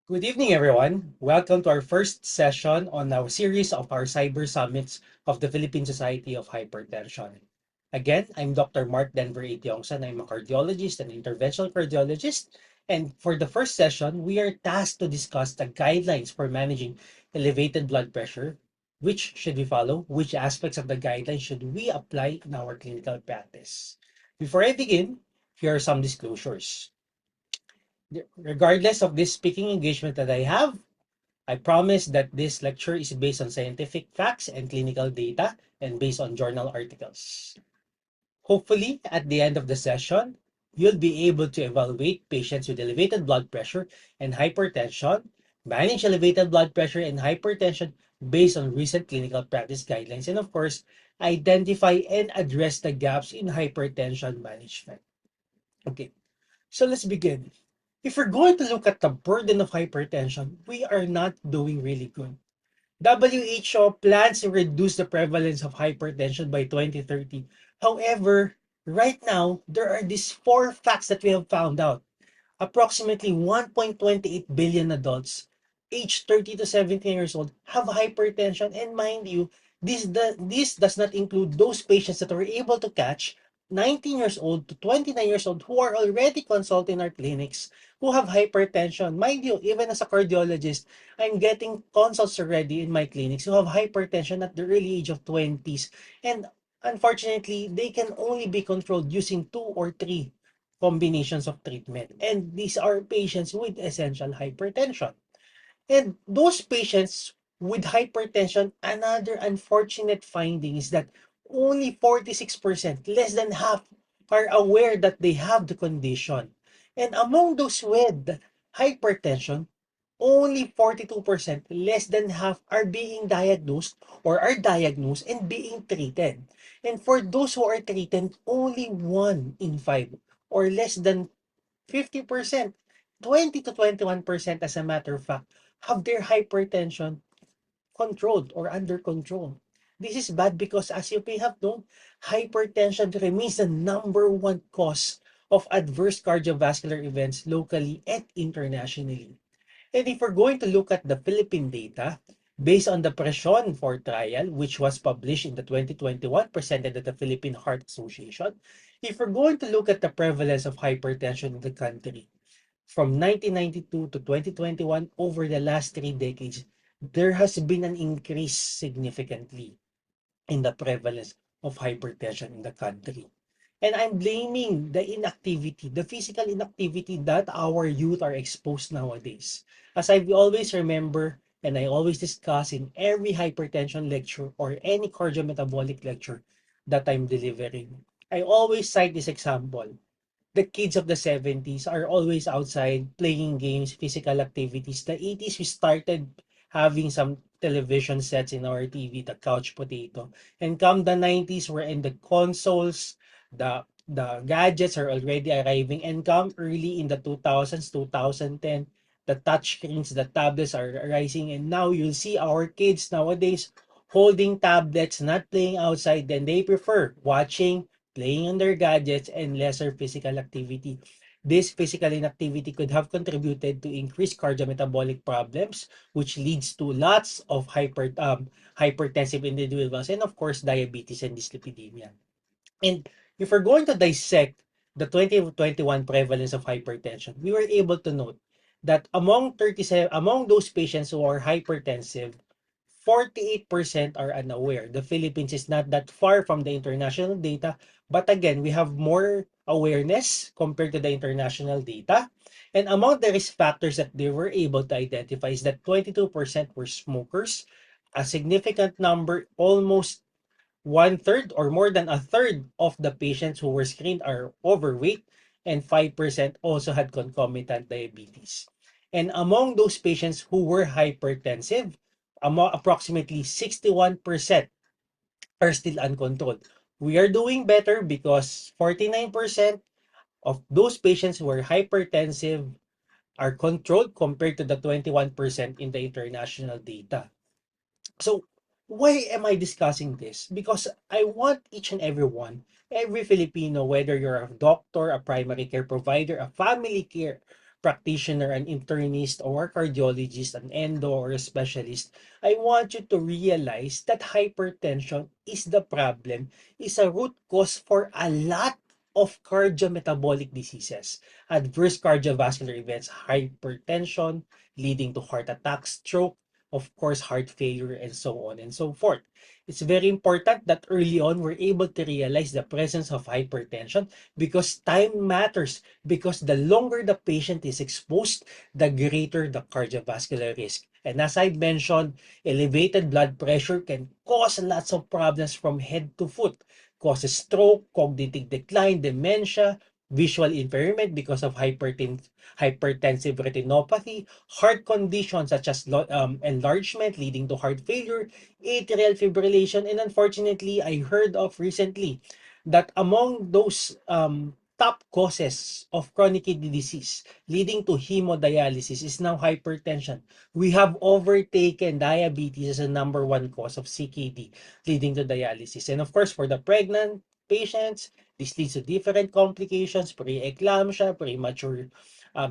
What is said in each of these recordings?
Good evening, everyone. Welcome to our first session on our series of our Cyber Summits of the Philippine Society of Hypertension. Again, I'm Dr. Mark Denver Etiongsan. I'm a cardiologist and interventional cardiologist. And for the first session, we are tasked to discuss the guidelines for managing elevated blood pressure. Which should we follow? Which aspects of the guidelines should we apply in our clinical practice? Before I begin, here are some disclosures. Regardless of this speaking engagement that I have, I promise that this lecture is based on scientific facts and clinical data and based on journal articles. Hopefully, at the end of the session, you'll be able to evaluate patients with elevated blood pressure and hypertension, manage elevated blood pressure and hypertension based on recent clinical practice guidelines, and of course, identify and address the gaps in hypertension management. Okay, so let's begin. If we're going to look at the burden of hypertension, we are not doing really good. WHO plans to reduce the prevalence of hypertension by 2030. However, right now, there are these four facts that we have found out. Approximately 1.28 billion adults aged 30 to 17 years old have hypertension. And mind you, this does not include those patients that were able to catch 19 years old to 29 years old who are already consulting our clinics who have hypertension. Mind you, even as a cardiologist, I'm getting consults already in my clinics who have hypertension at the early age of 20s. And unfortunately, they can only be controlled using two or three combinations of treatment. And these are patients with essential hypertension. And those patients with hypertension, another unfortunate finding is that only 46%, less than half, are aware that they have the condition. And among those with hypertension, only 42%, less than half, are being diagnosed or are diagnosed and being treated. And for those who are treated, only 1 in 5 or less than 50%, 20 to 21% as a matter of fact, have their hypertension controlled or under control. This is bad because, as you may have known, hypertension remains the number one cause of adverse cardiovascular events locally and internationally. And if we're going to look at the Philippine data, based on the Presyon for trial, which was published in the 2021, presented at the Philippine Heart Association, if we're going to look at the prevalence of hypertension in the country, from 1992 to 2021, over the last 3 decades, there has been an increase significantly in the prevalence of hypertension in the country. And I'm blaming the inactivity, the physical inactivity that our youth are exposed nowadays. As I always remember, and I always discuss in every hypertension lecture or any cardiometabolic lecture that I'm delivering, I always cite this example. The kids of the 70s are always outside playing games, physical activities. The 80s, we started having some television sets in our TV, the couch potato. And come the 90s, we're in the consoles, the gadgets are already arriving. And come early in the 2000s, 2010, the touch screens, the tablets are rising. And now you'll see our kids nowadays holding tablets, not playing outside. Then they prefer watching, playing on their gadgets, and lesser physical activity. This physical inactivity could have contributed to increased cardiometabolic problems, which leads to lots of hypertensive individuals, and of course, diabetes and dyslipidemia. And if we're going to dissect the 2021 prevalence of hypertension, we were able to note that among those patients who are hypertensive, 48% are unaware. The Philippines is not that far from the international data, but again, we have more awareness compared to the international data. And among the risk factors that they were able to identify is that 22% were smokers, a significant number, almost one third or more than a third of the patients who were screened are overweight, and 5% also had concomitant diabetes. And among those patients who were hypertensive, approximately 61% are still uncontrolled. We are doing better because 49% of those patients who are hypertensive are controlled compared to the 21% in the international data. So, why am I discussing this? Because I want each and every every Filipino, whether you're a doctor, a primary care provider, a family care practitioner, an internist, or a cardiologist, an endo, or a specialist, I want you to realize that hypertension is the problem, is a root cause for a lot of cardiometabolic diseases, adverse cardiovascular events, hypertension, leading to heart attack, stroke, of course, heart failure, and so on and so forth. It's very important that early on we're able to realize the presence of hypertension because time matters. Because the longer the patient is exposed, the greater the cardiovascular risk. And as I mentioned, elevated blood pressure can cause lots of problems from head to foot, causes stroke, cognitive decline, dementia, visual impairment because of hypertensive retinopathy, heart conditions such as enlargement leading to heart failure, atrial fibrillation, and unfortunately, I heard of recently that among those top causes of chronic kidney disease leading to hemodialysis is now hypertension. We have overtaken diabetes as a number one cause of CKD leading to dialysis. And of course, for the pregnant patients, this leads to different complications, preeclampsia, premature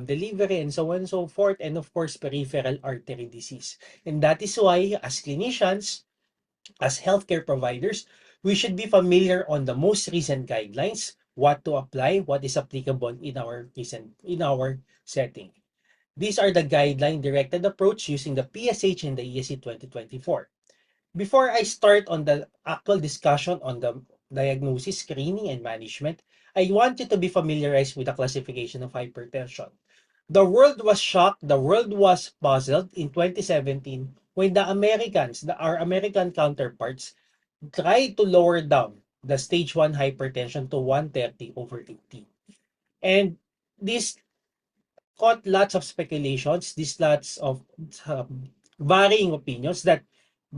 delivery, and so on and so forth, and of course, peripheral artery disease. And that is why, as clinicians, as healthcare providers, we should be familiar on the most recent guidelines, what to apply, what is applicable in our setting. These are the guideline directed approach using the PSH and the ESC 2024. Before I start on the actual discussion on the diagnosis, screening, and management, I want you to be familiarized with the classification of hypertension. The world was shocked, the world was puzzled in 2017 when the Americans, our American counterparts, tried to lower down the stage 1 hypertension to 130 over 80. And this caught lots of speculations, these lots of varying opinions that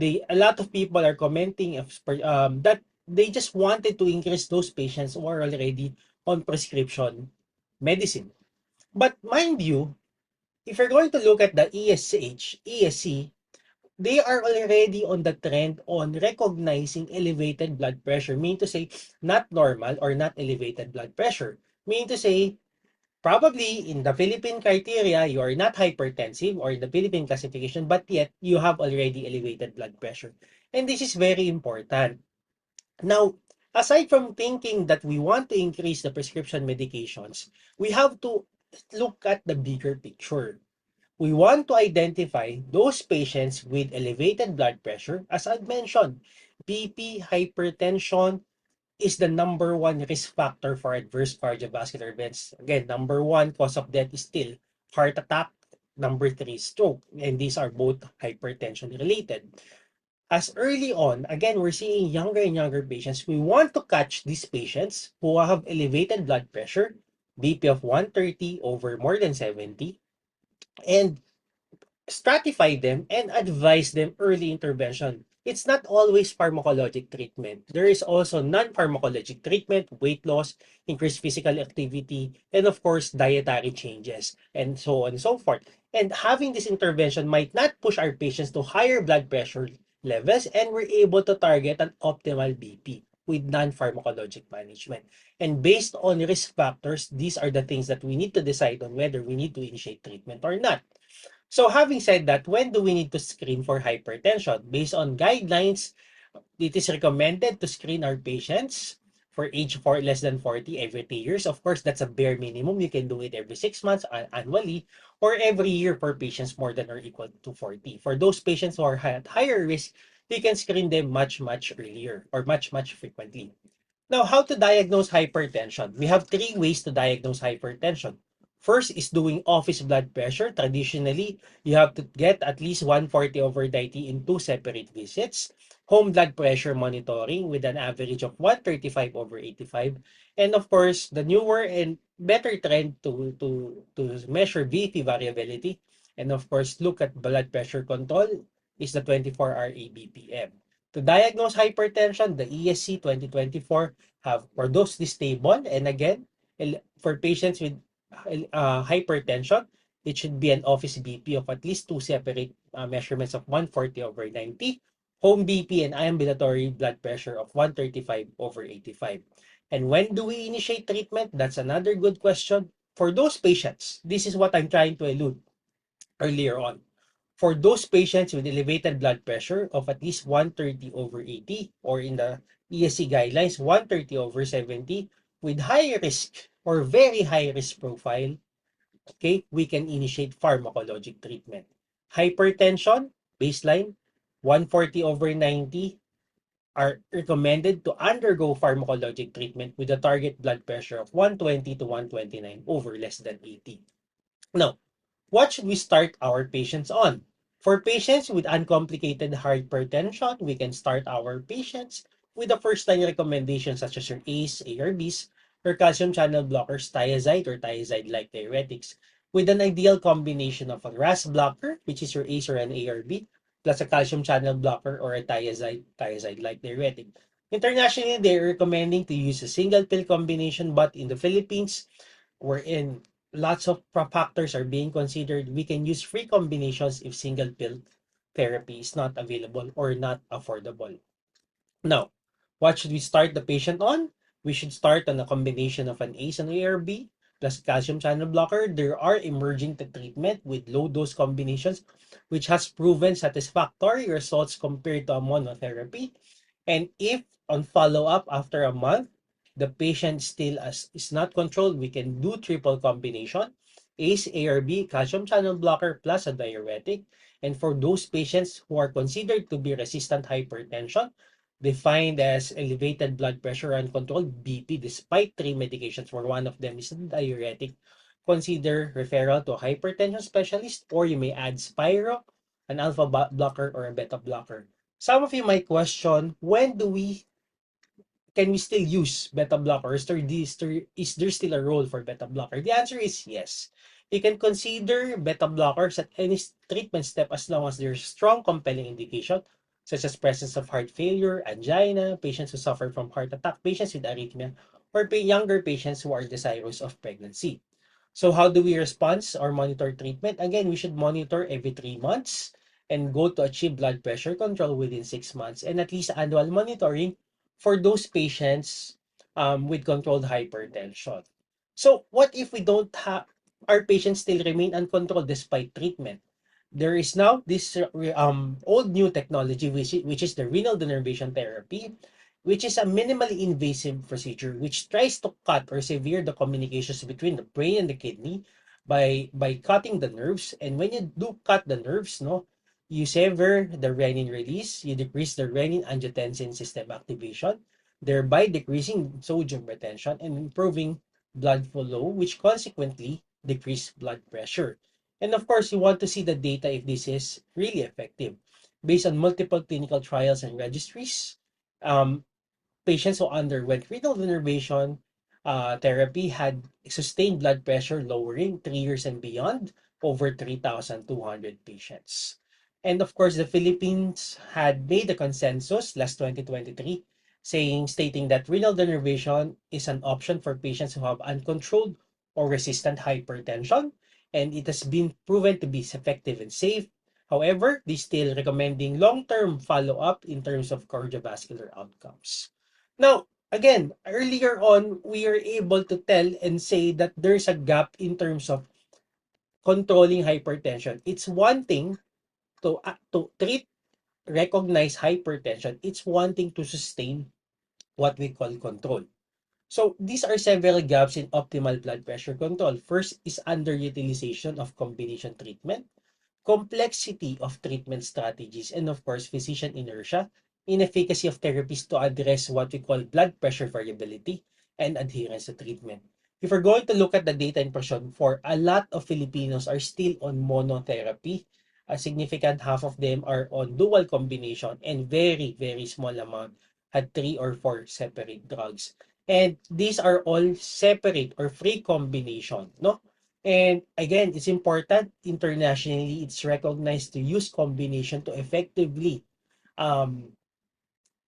a lot of people are commenting that they just wanted to increase those patients who are already on prescription medicine. But mind you, if you're going to look at the ESH, ESC, they are already on the trend on recognizing elevated blood pressure, meaning to say not normal or not elevated blood pressure. Meaning to say, probably in the Philippine criteria, you are not hypertensive or in the Philippine classification, but yet you have already elevated blood pressure. And this is very important. Now, aside from thinking that we want to increase the prescription medications, we have to look at the bigger picture. We want to identify those patients with elevated blood pressure. As I mentioned, BP, hypertension is the number one risk factor for adverse cardiovascular events. Again, number one cause of death is still heart attack. Number three, stroke. And these are both hypertension related. As early on, again, we're seeing younger and younger patients. We want to catch these patients who have elevated blood pressure, BP of 130 over more than 70, and stratify them and advise them early intervention. It's not always pharmacologic treatment. There is also non-pharmacologic treatment, weight loss, increased physical activity, and of course, dietary changes, and so on and so forth. And having this intervention might not push our patients to higher blood pressure levels, and we're able to target an optimal BP with non-pharmacologic management. And based on risk factors, these are the things that we need to decide on whether we need to initiate treatment or not. So having said that, when do we need to screen for hypertension? Based on guidelines, it is recommended to screen our patients for age for less than 40 every 3 years. Of course, that's a bare minimum. You can do it every 6 months annually or every year for patients more than or equal to 40. For those patients who are at higher risk, you can screen them much, much earlier or much, much frequently. Now, how to diagnose hypertension? We have three ways to diagnose hypertension. First is doing office blood pressure. Traditionally, you have to get at least 140 over 90 in two separate visits. Home blood pressure monitoring with an average of 135 over 85. And of course, the newer and better trend to measure BP variability and of course, look at blood pressure control is the 24-hour ABPM. To diagnose hypertension, the ESC 2024 have produced this table. And again, for patients with hypertension, it should be an office BP of at least two separate measurements of 140 over 90, home BP and ambulatory blood pressure of 135 over 85. And when do we initiate treatment? That's another good question. for those patients, this is what I'm trying to allude earlier on. For those patients with elevated blood pressure of at least 130 over 80, or in the ESC guidelines, 130 over 70, with high risk or very high risk profile, okay, we can initiate pharmacologic treatment. Hypertension, baseline, 140 over 90, are recommended to undergo pharmacologic treatment with a target blood pressure of 120 to 129 over less than 80. Now, what should we start our patients on? For patients with uncomplicated hypertension, we can start our patients with the first-line recommendations such as your ACE, ARBs, or calcium channel blockers, thiazide or thiazide-like diuretics, with an ideal combination of a RAS blocker, which is your ACE or an ARB, plus a calcium channel blocker or a thiazide-like diuretic. Internationally, they're recommending to use a single pill combination, but in the Philippines, wherein lots of factors are being considered, we can use free combinations if single pill therapy is not available or not affordable. Now, what should we start the patient on? We should start on a combination of an ACE and ARB plus calcium channel blocker. There are emerging treatment with low dose combinations which has proven satisfactory results compared to a monotherapy. And if on follow-up after a month, the patient still is not controlled, we can do triple combination, ACE, ARB, calcium channel blocker, plus a diuretic. And for those patients who are considered to be resistant hypertension, defined as elevated blood pressure and controlled BP despite three medications, where one of them is a diuretic, consider referral to a hypertension specialist, or you may add Spiro, an alpha blocker, or a beta blocker. Some of you might question, when do we can we still use beta blockers? Is there still a role for beta blocker? The answer is yes. You can consider beta blockers at any treatment step as long as there's strong compelling indication, such as presence of heart failure, angina, patients who suffer from heart attack, patients with arrhythmia, or younger patients who are desirous of pregnancy. So how do we respond or monitor treatment? Again, we should monitor every 3 months and go to achieve blood pressure control within 6 months, and at least annual monitoring for those patients with controlled hypertension. So what if we don't have our patients still remain uncontrolled despite treatment? There is now this old new technology, which is the renal denervation therapy, which is a minimally invasive procedure which tries to cut or sever the communications between the brain and the kidney by cutting the nerves. And when you do cut the nerves, no, you sever the renin release, you decrease the renin angiotensin system activation, thereby decreasing sodium retention and improving blood flow, which consequently decrease blood pressure. And of course, you want to see the data if this is really effective. Based on multiple clinical trials and registries, um, patients who underwent renal denervation therapy had sustained blood pressure lowering 3 years and beyond, over 3,200 patients. And of course, the Philippines had made a consensus last 2023 stating that renal denervation is an option for patients who have uncontrolled or resistant hypertension, and it has been proven to be effective and safe. However, they still recommending long-term follow-up in terms of cardiovascular outcomes. Now, again, earlier on, we are able to tell and say that there's a gap in terms of controlling hypertension. It's one thing to treat, recognize hypertension. It's one thing to sustain what we call control. So these are several gaps in optimal blood pressure control. First is underutilization of combination treatment, complexity of treatment strategies, and of course, physician inertia, inefficacy of therapies to address what we call blood pressure variability, and adherence to treatment. If we're going to look at the data in person, for a lot of Filipinos are still on monotherapy. A significant half of them are on dual combination, and very, very small amount had 3 or 4 separate drugs. And these are all separate or free combination, no? And again, it's important internationally, it's recognized to use combination to effectively um,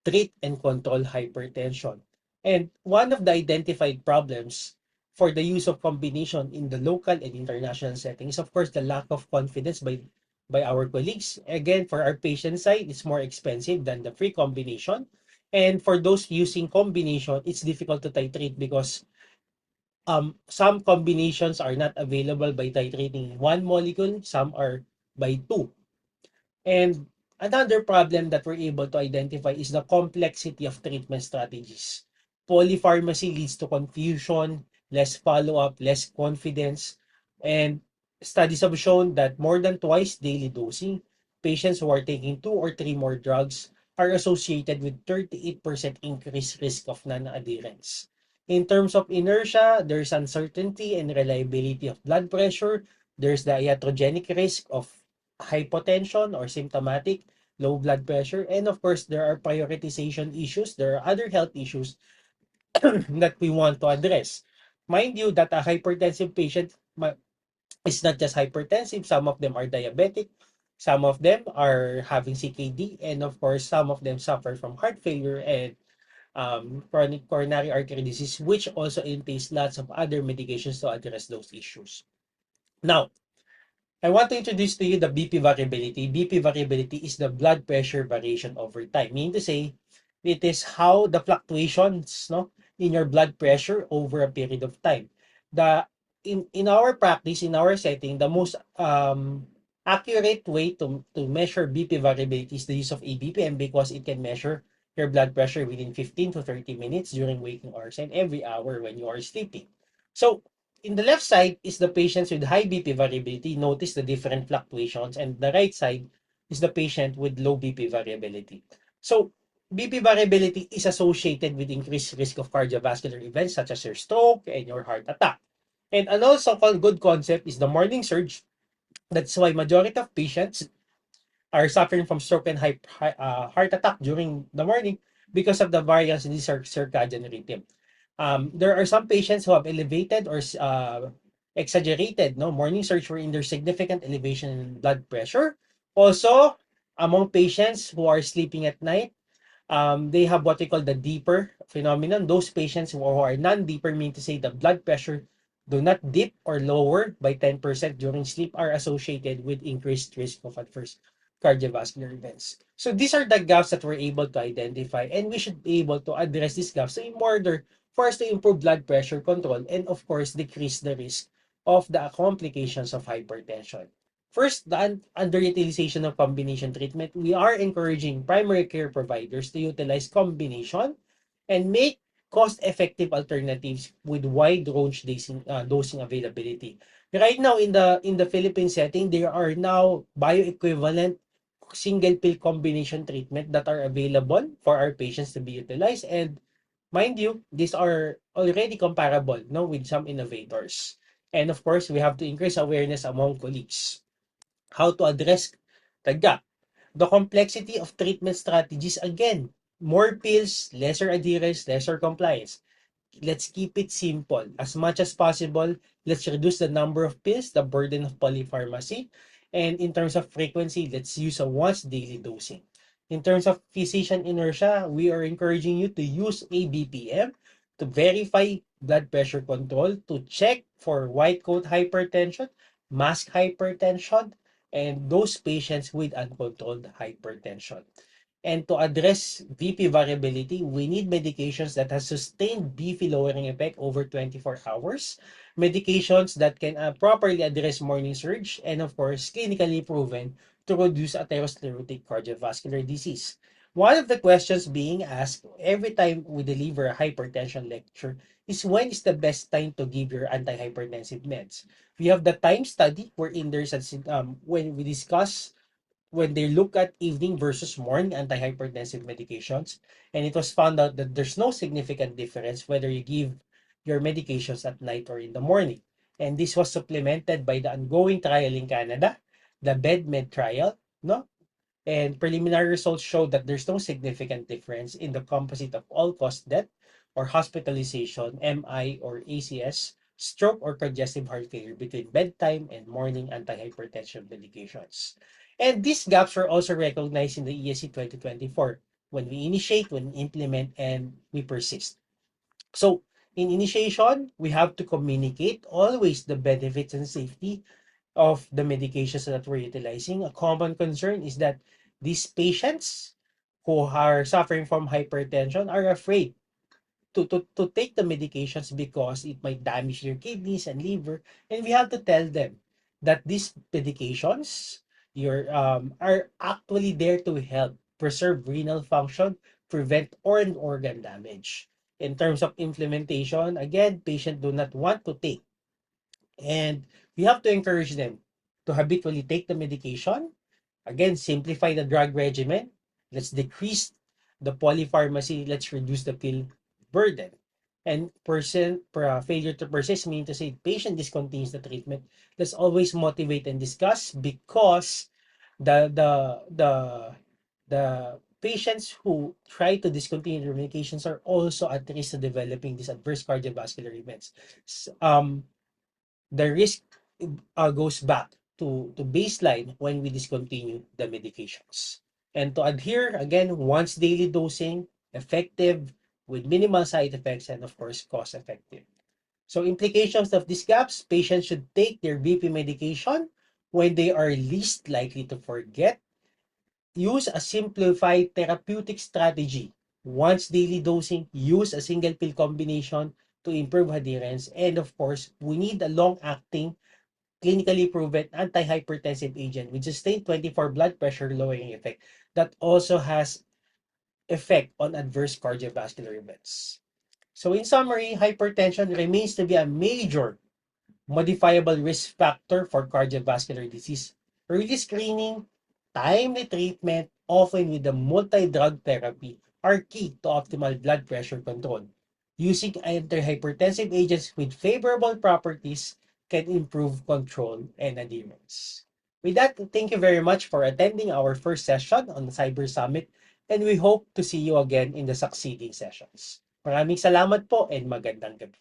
treat and control hypertension. And one of the identified problems for the use of combination in the local and international setting is, of course, the lack of confidence by our colleagues. Again, for our patient side, it's more expensive than the free combination. And for those using combination, it's difficult to titrate because Some combinations are not available by titrating one molecule, some are by two. And another problem that we're able to identify is the complexity of treatment strategies. Polypharmacy leads to confusion, less follow-up, less confidence, and studies have shown that more than twice daily dosing, patients who are taking two or three more drugs are associated with 38% increased risk of non-adherence. In terms of inertia, there's uncertainty and reliability of blood pressure. There's the iatrogenic risk of hypotension or symptomatic low blood pressure. And of course, there are prioritization issues. There are other health issues that we want to address. Mind you that a hypertensive patient is not just hypertensive. Some of them are diabetic. Some of them are having CKD. And of course, some of them suffer from heart failure and chronic coronary artery disease, which also entails lots of other medications to address those issues. Now, I want to introduce to you the BP variability. BP variability is the blood pressure variation over time. Meaning to say, it is how the fluctuations no, in your blood pressure over a period of time. The in our practice, in our setting, the most accurate way to measure BP variability is the use of ABPM because it can measure your blood pressure within 15 to 30 minutes during waking hours and every hour when you are sleeping. So in the left side is the patients with high BP variability. Notice the different fluctuations. And the right side is the patient with low BP variability. So BP variability is associated with increased risk of cardiovascular events such as your stroke and your heart attack. And an also called good concept is the morning surge. That's why majority of patients are suffering from stroke and heart attack during the morning because of the variance in the circadian rhythm. There are some patients who have elevated or exaggerated morning surge wherein there's significant elevation in blood pressure. Also, among patients who are sleeping at night, they have what we call the deeper phenomenon. Those patients who are non-deeper, mean to say the blood pressure do not dip or lower by 10% during sleep, are associated with increased risk of adverse cardiovascular events. So these are the gaps that we're able to identify, and we should be able to address these gaps in order for us to improve blood pressure control and of course decrease the risk of the complications of hypertension. First, the underutilization of combination treatment. We are encouraging primary care providers to utilize combination and make cost-effective alternatives with wide range dosing availability. Right now in the Philippine setting, there are now bioequivalent single pill combination treatment that are available for our patients to be utilized. And mind you, these are already comparable with some innovators. And of course, we have to increase awareness among colleagues how to address the gap. The complexity of treatment strategies, again, more pills, lesser adherence, lesser compliance. Let's keep it simple. As much as possible, let's reduce the number of pills, the burden of polypharmacy. And in terms of frequency, let's use a once daily dosing. In terms of physician inertia, we are encouraging you to use ABPM to verify blood pressure control, to check for white coat hypertension, mask hypertension, and those patients with uncontrolled hypertension. And to address BP variability, we need medications that have sustained BP lowering effect over 24 hours, medications that can properly address morning surge, and of course, clinically proven to reduce atherosclerotic cardiovascular disease. One of the questions being asked every time we deliver a hypertension lecture is when is the best time to give your antihypertensive meds? We have the time study wherein there's when we discuss when they look at evening versus morning antihypertensive medications, and it was found out that there's no significant difference whether you give your medications at night or in the morning. And this was supplemented by the ongoing trial in Canada, the BedMed trial, no? And preliminary results show that there's no significant difference in the composite of all-cause death or hospitalization, MI or ACS, stroke or congestive heart failure between bedtime and morning antihypertension medications. And these gaps were also recognized in the ESC 2024 when we initiate, when we implement, and we persist. So, in initiation, we have to communicate always the benefits and safety of the medications that we're utilizing. A common concern is that these patients who are suffering from hypertension are afraid to take the medications because it might damage their kidneys and liver, and we have to tell them that these medications are actually there to help preserve renal function, prevent organ damage. In terms of implementation, again, patients do not want to take, and we have to encourage them to habitually take the medication. Again, simplify the drug regimen. Let's decrease the polypharmacy. Let's reduce the pill burden. And failure to persist means to say patient discontinues the treatment. Let's always motivate and discuss, because the the the the patients who try to discontinue their medications are also at risk of developing these adverse cardiovascular events. The risk goes back to baseline when we discontinue the medications. And to adhere, again, once daily dosing, effective, with minimal side effects, and of course, cost effective. So implications of these gaps: patients should take their BP medication when they are least likely to forget. Use a simplified therapeutic strategy. Once daily dosing, use a single pill combination to improve adherence. And of course, we need a long-acting, clinically proven antihypertensive agent with sustained 24 blood pressure lowering effect that also has effect on adverse cardiovascular events. So in summary, hypertension remains to be a major modifiable risk factor for cardiovascular disease. Early screening, timely treatment, often with a multi-drug therapy, are key to optimal blood pressure control. Using antihypertensive agents with favorable properties can improve control and adherence. With that, thank you very much for attending our first session on the Cyber Summit, and we hope to see you again in the succeeding sessions. Maraming salamat po and magandang gabi.